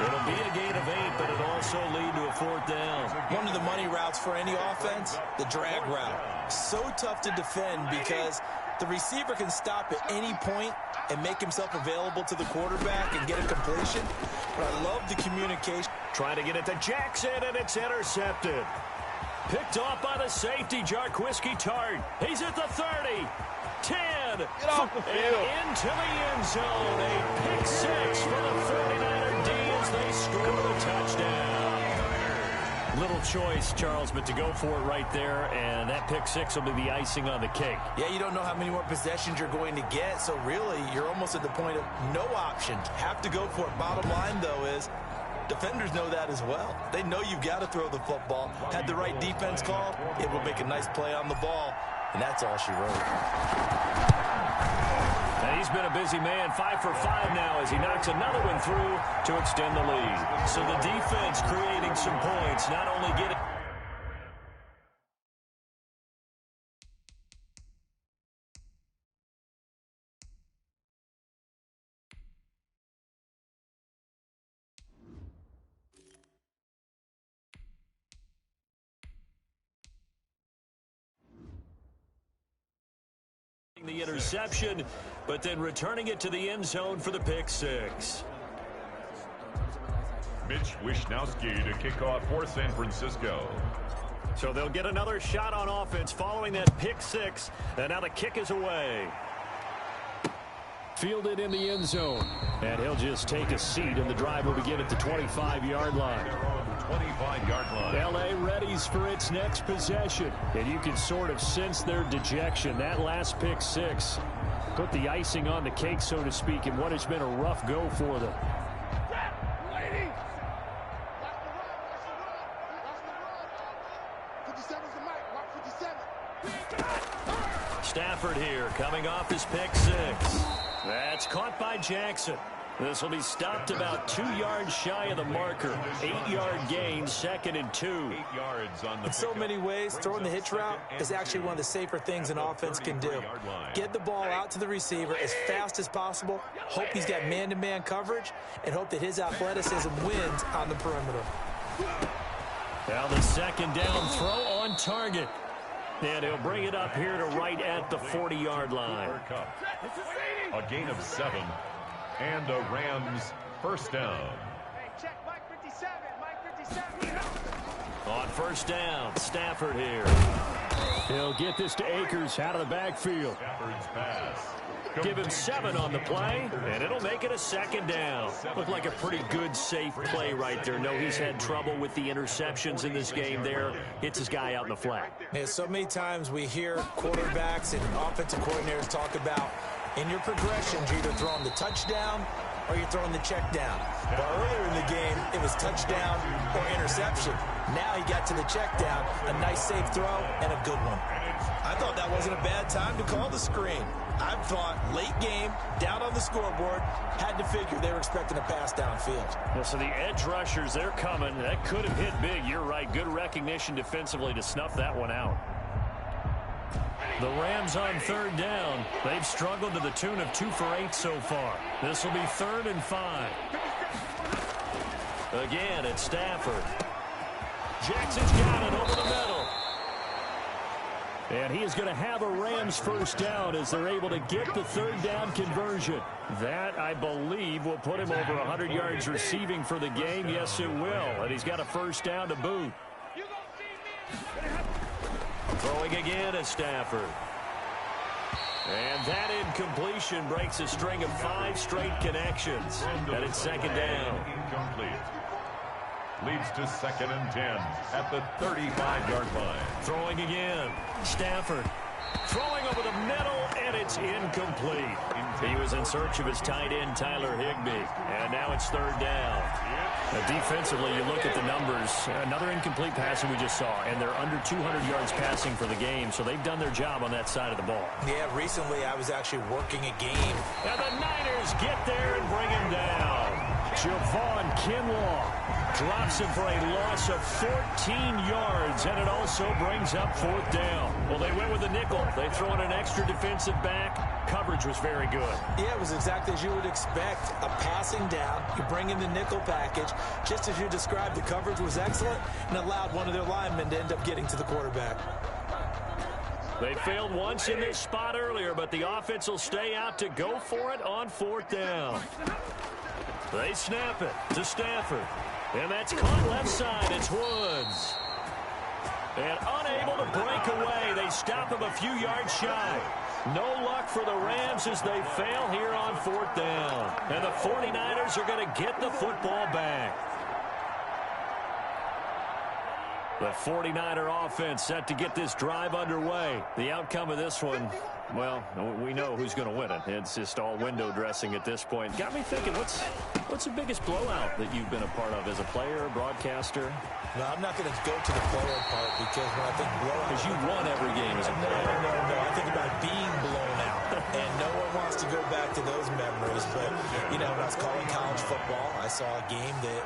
It'll be a gain of 8, but it'll also lead to a 4th down. One of the money routes for any offense, the drag route. So tough to defend because the receiver can stop at any point and make himself available to the quarterback and get a completion. But I love the communication. Trying to get it to Jackson, and it's intercepted. Picked off by the safety, Jarquiski Tart. He's at the 30, 10, Get off the field. and into the end zone. A pick 6 for the 49er D as they score the touchdown. Little choice, Charles, but to go for it right there, and that pick 6 will be the icing on the cake. Yeah, you don't know how many more possessions you're going to get, so really you're almost at the point of no option. Have to go for it. Bottom line, though, is defenders know that as well. They know you've got to throw the football. Had the right defense call, it will make a nice play on the ball, and that's all she wrote. And he's been a busy man, 5 for 5 now as he knocks another one through to extend the lead. So the defense creating some points, not only getting... the interception, but then returning it to the end zone for the pick 6. Mitch Wishnowski to kick off for San Francisco. So they'll get another shot on offense following that pick 6, and now the kick is away. Fielded in the end zone. And he'll just take a seat, and the drive will begin at the 25-yard line. 25-yard line. L.A. readies for its next possession. And you can sort of sense their dejection. That last pick 6 put the icing on the cake, so to speak, in what has been a rough go for them. Stafford here, coming off his pick 6. That's caught by Jackson. This will be stopped about 2 yards shy of the marker. 8-yard gain, 2nd and 2. 8 yards on the In so many ways, throwing the hitch route is actually one of the safer things an offense can do. Get the ball out to the receiver as fast as possible, hope he's got man-to-man coverage, and hope that his athleticism wins on the perimeter. Now the 2nd down throw on target. And he'll bring it up here to right at the 40-yard line. A gain of 7. And a Rams first down. Hey, check Mike 57. Mike 57. On first down, Stafford here. He'll get this to Akers out of the backfield. Stafford's pass. Give him 7 on the play, and it'll make it a 2nd down. Looked like a pretty good, safe play right there. No, he's had trouble with the interceptions in this game there. Hits his guy out in the flat. Man, so many times we hear quarterbacks and offensive coordinators talk about in your progressions, you're either throwing the touchdown or you're throwing the check down. But earlier in the game, it was touchdown or interception. Now he got to the check down, a nice safe throw, and a good one. I thought that wasn't a bad time to call the screen. I thought late game, down on the scoreboard, had to figure they were expecting a pass downfield. Yeah, so the edge rushers, they're coming. That could have hit big. You're right. Good recognition defensively to snuff that one out. The Rams on 3rd down. They've struggled to the tune of 2 for 8 so far. This will be 3rd and 5. Again, it's Stafford. Jackson's got it over the middle. And he is going to have a Rams first down as they're able to get the 3rd down conversion. That, I believe, will put him over 100 yards receiving for the game. Yes, it will. And he's got a first down to boot. Throwing again is Stafford. And that incompletion breaks a string of 5 straight connections. And it's 2nd down. Incomplete. Leads to 2nd and 10 at the 35-yard line. Throwing again. Stafford. Throwing over the middle, and it's incomplete. He was in search of his tight end, Tyler Higbee. And now it's third down. Defensively, you look at the numbers. Another incomplete passing we just saw, and they're under 200 yards passing for the game, so they've done their job on that side of the ball. Yeah, recently I was actually working a game. And the Niners get there and bring him down. Javon Kinlaw drops him for a loss of 14 yards, and it also brings up fourth down. Well, they went with a nickel. They throw in an extra defensive back. Coverage was very good. Yeah, it was exactly as you would expect. A passing down. You bring in the nickel package. Just as you described, the coverage was excellent and allowed one of their linemen to end up getting to the quarterback. They failed once in this spot earlier, but the offense will stay out to go for it on fourth down. They snap it to Stafford. And that's caught left side. It's Woods. And unable to break away. They stop him a few yards shy. No luck for the Rams as they fail here on fourth down. And the 49ers are going to get the football back. The 49er offense set to get this drive underway. The outcome of this one, well, we know who's going to win it. It's just all window dressing at this point. Got me thinking, what's the biggest blowout that you've been a part of as a player, broadcaster? No, I'm not going to go to the player part because when I think blowout... Because you won every game as a player. No. I think about being blown out. And no one wants to go back to those memories. But, when I was calling college football, I saw a game that,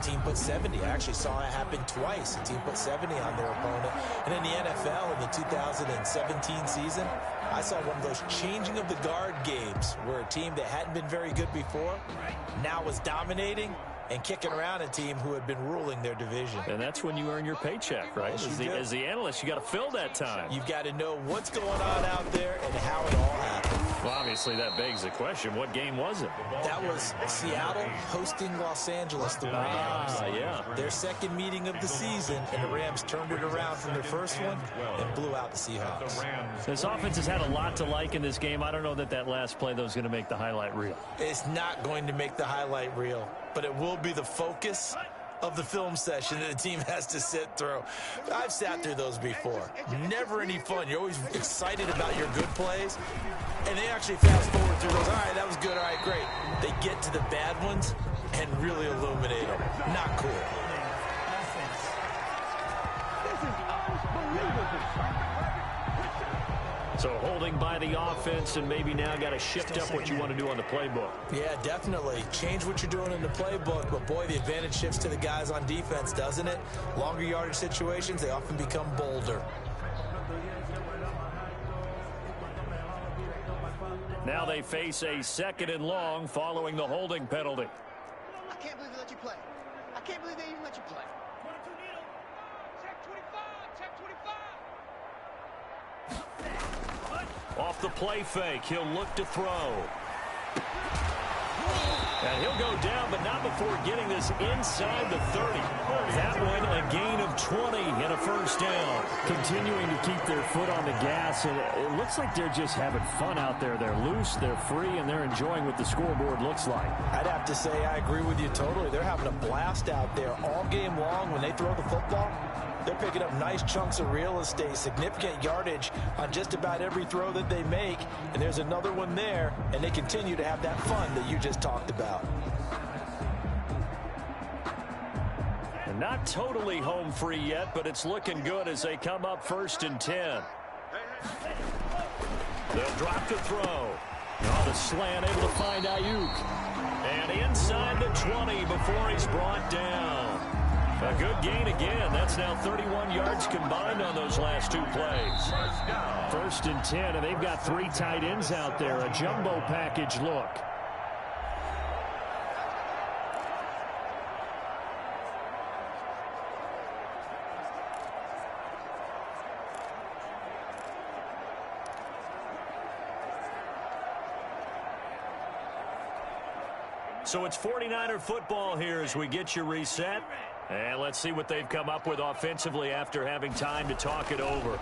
team put 70. I actually saw it happen twice. A team put 70 on their opponent. And in the NFL in the 2017 season, I saw one of those changing of the guard games where a team that hadn't been very good before now was dominating and kicking around a team who had been ruling their division. And that's when you earn your paycheck, right? As the analyst, you got to fill that time. You've got to know what's going on out there and how it all happened. Well, obviously, that begs the question, what game was it? That was Seattle hosting Los Angeles, the Rams. Yeah. Their second meeting of the season, and the Rams turned it around from their first one and blew out the Seahawks. This offense has had a lot to like in this game. I don't know that last play, though, is going to make the highlight reel. It's not going to make the highlight reel, but it will be the focus of the film session that the team has to sit through. I've sat through those before. Never any fun. You're always excited about your good plays, and they actually fast forward through those. All right, that was good. All right, great. They get to the bad ones and really illuminate them. Not cool. This is unbelievable. So holding by the offense, and maybe now got to shift up what you want to do on the playbook. Yeah, definitely. Change what you're doing in the playbook, but boy, the advantage shifts to the guys on defense, doesn't it? Longer yardage situations, they often become bolder. Now they face a second and long following the holding penalty. I can't believe they let you play. I can't believe they even let you play. Check 25. Check 25. Off the play fake, he'll look to throw. And he'll go down, but not before getting this inside the 30. That one, a gain of 20 and a first down. Continuing to keep their foot on the gas, and it looks like they're just having fun out there. They're loose, they're free, and they're enjoying what the scoreboard looks like. I'd have to say I agree with you totally. They're having a blast out there all game long when they throw the football. They're picking up nice chunks of real estate, significant yardage on just about every throw that they make. And there's another one there, and they continue to have that fun that you just talked about. And not totally home free yet, but it's looking good as they come up 1st and 10. They'll drop to throw. On the slant, able to find Ayuk. And inside the 20 before he's brought down. A good gain again. That's now 31 yards combined on those last two plays. 1st and 10, and they've got 3 tight ends out there. A jumbo package look. So it's 49er football here as we get you reset. And let's see what they've come up with offensively after having time to talk it over.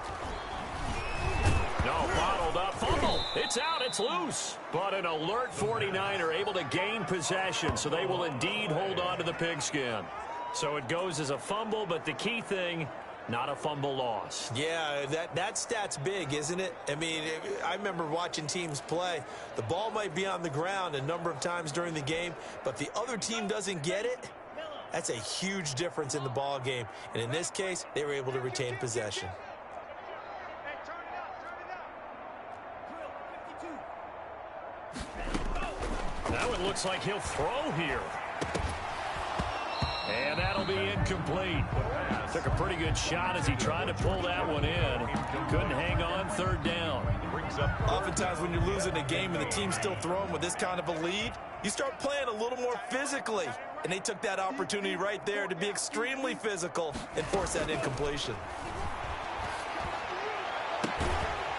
No, bottled up. Fumble. It's out. It's loose. But an alert 49er able to gain possession, so they will indeed hold on to the pigskin. So it goes as a fumble, but the key thing, not a fumble loss. Yeah, that stat's big, isn't it? I mean, I remember watching teams play. The ball might be on the ground a number of times during the game, but the other team doesn't get it. That's a huge difference in the ball game. And in this case, they were able to retain possession. That one looks like he'll throw here. And that'll be incomplete. Took a pretty good shot as he tried to pull that one in. Couldn't hang on, third down. Oftentimes when you're losing a game and the team's still throwing with this kind of a lead, you start playing a little more physically. And they took that opportunity right there to be extremely physical and force that incompletion.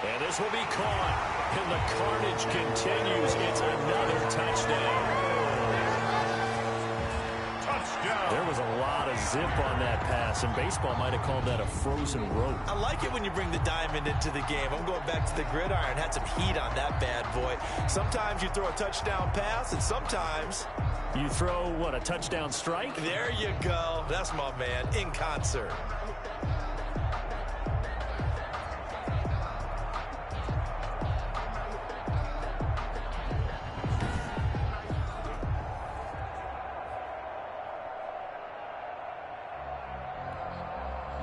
And this will be caught. And the carnage continues. It's another touchdown. There was a lot of zip on that pass, and baseball might have called that a frozen rope. I like it when you bring the diamond into the game. I'm going back to the gridiron. Had some heat on that bad boy. Sometimes you throw a touchdown pass, and sometimes you throw, what, a touchdown strike? There you go. That's my man, in concert.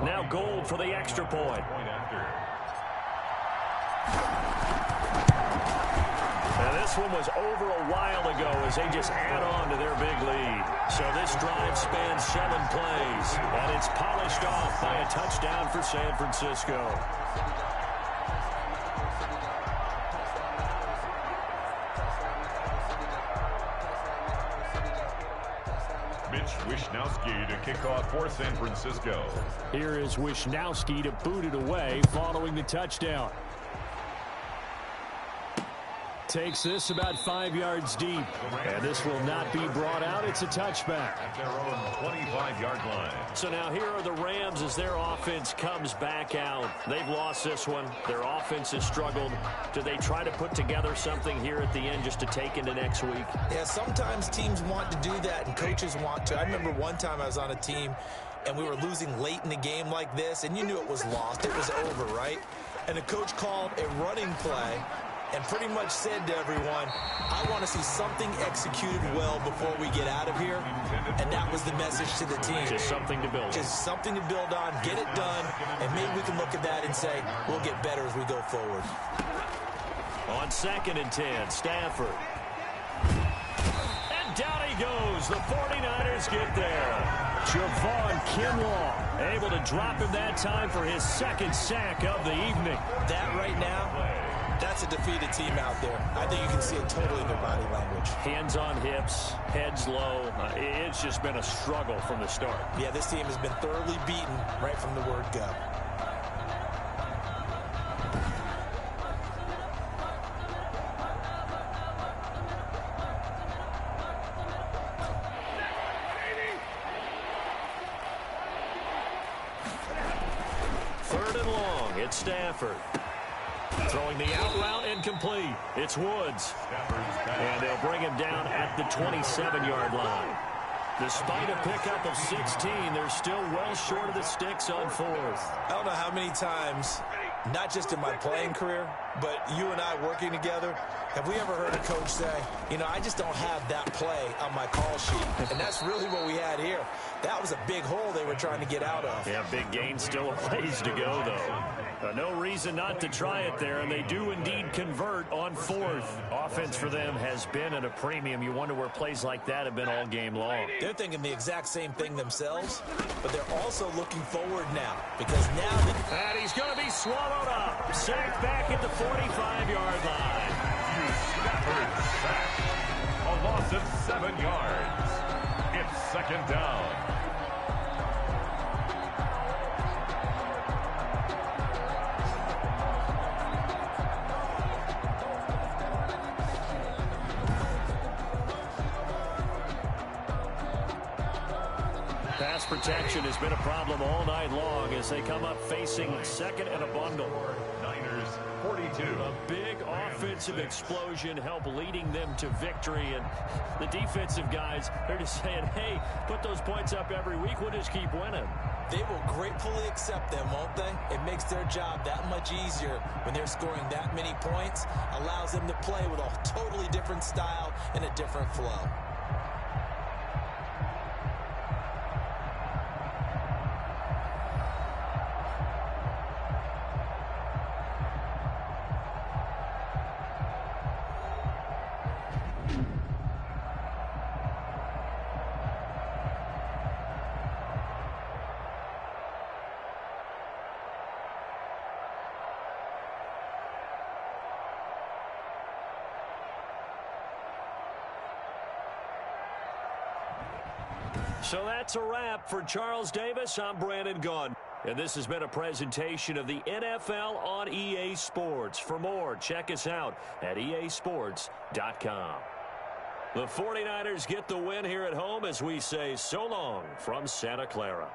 Now Gold for the extra point. Now this one was over a while ago as they just add on to their big lead. So this drive spans 7 plays, and it's polished off by a touchdown for San Francisco. Wishnowski to kick off for San Francisco. Here is Wishnowski to boot it away following the touchdown. Takes this about 5 yards deep. And this will not be brought out. It's a touchback. At their own 25-yard line. So now here are the Rams as their offense comes back out. They've lost this one. Their offense has struggled. Do they try to put together something here at the end just to take into next week? Yeah, sometimes teams want to do that and coaches want to. I remember one time I was on a team and we were losing late in the game like this, and you knew it was lost. It was over, right? And the coach called a running play and pretty much said to everyone, I want to see something executed well before we get out of here. And that was the message to the team. Just something to build on. Just something to build on, get it done, and maybe we can look at that and say, we'll get better as we go forward. On 2nd and 10, Stafford. And down he goes. The 49ers get there. Javon Kinlaw able to drop him that time for his 2nd sack of the evening. That right now, that's a defeated team out there. I think you can see it totally in their body language. Hands on hips, heads low. It's just been a struggle from the start. Yeah, this team has been thoroughly beaten right from the word go. Third and long, it's Stafford. Throwing the out route incomplete. It's Woods. And they'll bring him down at the 27-yard line. Despite a pickup of 16, they're still well short of the sticks on 4th. I don't know how many times, not just in my playing career, but you and I working together, have we ever heard a coach say, you know, I just don't have that play on my call sheet. And that's really what we had here. That was a big hole they were trying to get out of. Yeah, big gain, still a ways to go, though. No reason not to try it there, and they do indeed convert on 4th. Offense for them has been at a premium. You wonder where plays like that have been all game long. They're thinking the exact same thing themselves, but they're also looking forward now, because now... And he's going to be swallowed up. Sacked back at the 45-yard line. Stafford sacked. A loss of 7 yards. It's 2nd down. Pass protection has been a problem all night long as they come up facing 2nd and a bundle. Niners 42. A big offensive explosion help leading them to victory, and the defensive guys, they're just saying, hey, put those points up every week, we'll just keep winning. They will gratefully accept them, won't they? It makes their job that much easier when they're scoring that many points, allows them to play with a totally different style and a different flow. So that's a wrap for Charles Davis. I'm Brandon Gunn. And this has been a presentation of the NFL on EA Sports. For more, check us out at easports.com. The 49ers get the win here at home as we say so long from Santa Clara.